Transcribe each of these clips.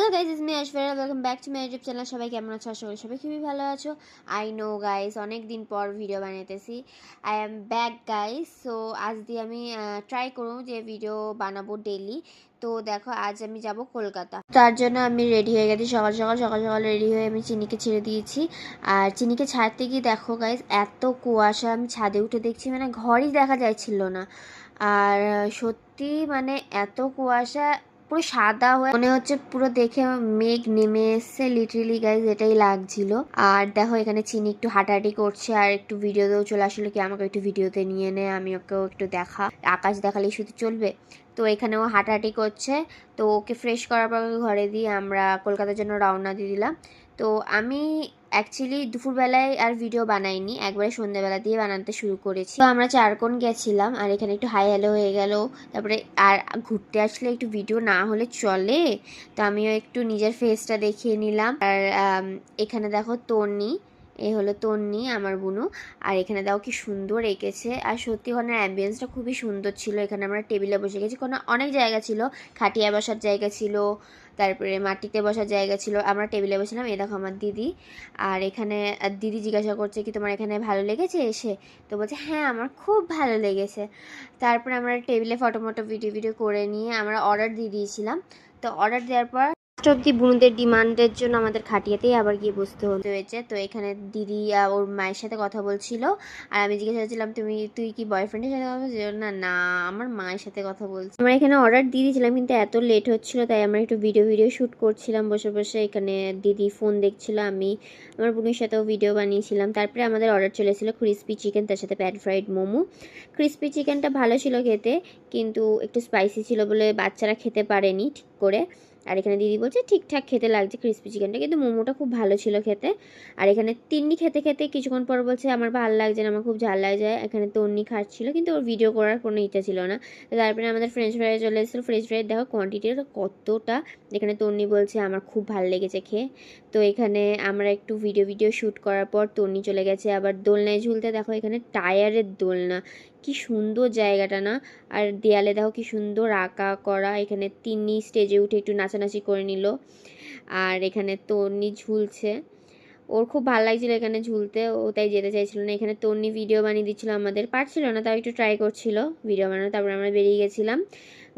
Hello guys, it's me Aishwarya. Welcome back to my YouTube channel. সবাই কেমন আছো? আশা করি সবাই খুবই ভালো আছো। আই নো গাইজ, অনেক দিন পর ভিডিও বানাইতেছি। I am back guys. So আজ দিয়ে আমি ট্রাই করবো যে ভিডিও বানাবো ডেলি। তো দেখো, আজ আমি যাব কলকাতা। তার জন্য আমি রেডি হয়ে গেছি। সকাল সকাল রেডি হয়ে আমি চিনিকে ছেড়ে দিয়েছি। আর চিনিকে ছাড়তে গিয়ে দেখো গাইজ, এত কুয়াশা, আমি ছাদে উঠে দেখছি মানে ঘরই দেখা যাচ্ছিল না। আর সত্যি মানে এত কুয়াশা, পুরো সাদা হয়ে মনে হচ্ছে পুরো দেখে মেঘ নেমে এসছে লিটারেলি গাইজ, এটাই লাগছিল। আর দেখো এখানে চিনি একটু হাঁটাহাঁটি করছে আর একটু ভিডিওতেও চলে আসলে কি আমাকে একটু ভিডিওতে নিয়ে নে, আমি ওকেও একটু দেখা, আকাশ দেখালেই শুধু চলবে। তো এখানেও হাঁটাহাঁটি করছে। তো ওকে ফ্রেশ করার পর ঘরে দিয়ে আমরা কলকাতার জন্য রওনা দিয়ে দিলাম। তো আমি অ্যাকচুয়ালি দুপুরবেলায় আর ভিডিও বানাইনি, একবারে সন্ধ্যাবেলা দিয়ে বানাতে শুরু করেছি। তো আমরা চারকোণ গেছিলাম আর এখানে একটু হাই হ্যালো হয়ে গেল। তারপরে আর ঘুরতে আসলে একটু ভিডিও না হলে চলে, তো আমিও একটু নিজের ফেসটা দেখিয়ে নিলাম। আর এখানে দেখো তন্নি, এ হলো তন্নি আমার বুনু। আর এখানে দেখো কি সুন্দর এঁকেছে। আর সত্যি ওখানের অ্যাম্বিয়েন্সটা খুবই সুন্দর ছিল। এখানে আমরা টেবিলে বসে গেছি, কোনো অনেক জায়গা ছিল, খাটিয়া বসার জায়গা ছিল, তারপরে মাটিতে বসার জায়গা ছিল, আমরা টেবিলে বসেছিলাম। এই দেখো আমার দিদি। আর এখানে দিদি জিজ্ঞাসা করছে কি তোমার এখানে ভালো লেগেছে এসে? তো বলছে হ্যাঁ আমার খুব ভালো লেগেছে। তারপরে আমরা টেবিলে ফটো ভিডিও করে নিয়ে আমরা অর্ডার দিয়ে দিয়েছিলাম। তো অর্ডার দেওয়ার পর অব্দি বুনুদের ডিমান্ডের জন্য আমাদের খাটিয়াতেই আবার গিয়ে বসতে হয়েছে। তো এখানে দিদি ওর মায়ের সাথে কথা বলছিল। আর আমি জিজ্ঞাসা করছিলাম তুই কি বয়ফ্রেন্ডের সাথে কথা বলছিস? না না, আমার মায়ের সাথে কথা বলছি। আমরা এখানে অর্ডার দিয়ে দিয়েছিলাম কিন্তু এত লেট হচ্ছিল, তাই আমরা একটু ভিডিও শ্যুট করছিলাম বসে বসে। এখানে দিদি ফোন দেখছিল, আমি আমার বোনের সাথেও ভিডিও বানিয়েছিলাম। তারপরে আমাদের অর্ডার চলেছিল ক্রিস্পি চিকেন, তার সাথে প্যান ফ্রাইড মোমো। ক্রিস্পি চিকেনটা ভালো ছিল খেতে, কিন্তু একটু স্পাইসি ছিল বলে বাচ্চারা খেতে পারেনি ঠিক করে। আর এখানে দিদি বলছে ঠিকঠাক খেতে লাগছে ক্রিস্পি চিকেনটা, কিন্তু মোমোটা খুব ভালো ছিল খেতে। আর এখানে তিন্নি খেতে খেতে কিছুক্ষণ পর বলছে আমার ভালো লাগছে না, আমার খুব ঝাল লাগছে। এখানে তন্নি খাচ্ছিল কিন্তু ওর ভিডিও করার কোনো ইচ্ছা ছিল না। তো তারপরে আমাদের ফ্রেঞ্চ ফ্রাই চলে এসেছিলো। ফ্রেঞ্চ ফ্রাই দেখো কোয়ান্টিটিটা কতটা। এখানে তন্নি বলছে আমার খুব ভালো লেগেছে খেয়ে। তো এখানে আমরা একটু ভিডিও শ্যুট করার পর তন্নি চলে গেছে আবার দোলনায় ঝুলতে। দেখো এখানে টায়ারের দোলনা, কি সুন্দর জায়গাটা না। আর দেয়ালে দেখো কি সুন্দর আঁকা করা। এখানে তিন্নি স্টেজে উঠে একটু নাচানাচি করে নিল। আর এখানে তন্নি ঝুলছে, ওর খুব ভালো লাগছিল এখানে ঝুলতে, ও তাই যেতে চাইছিল না। এখানে তন্নি ভিডিও বানিয়ে দিচ্ছিল, আমাদের পারছিল না, তাও একটু ট্রাই করছিল ভিডিও বানানো। তারপরে আমরা বেরিয়ে গেছিলাম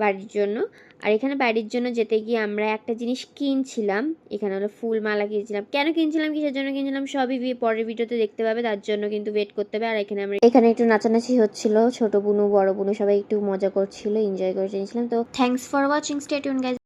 বাড়ির জন্য। আর এখানে বাড়ির জন্য যেতে গিয়ে আমরা একটা জিনিস কিনছিলাম। এখানে হলো ফুল মালা কিনছিলাম। কেন কিনছিলাম, কিসের জন্য কিনছিলাম, সবই পরের ভিডিওতে দেখতে পাবে, তার জন্য কিন্তু ওয়েট করতে হবে। আর এখানে একটু নাচানাচি হচ্ছিল, ছোট বুনু বড় বুনু সবাই একটু মজা করছিল, এনজয় করে নিয়েছিলাম। তো thanks for watching, stay tune guys.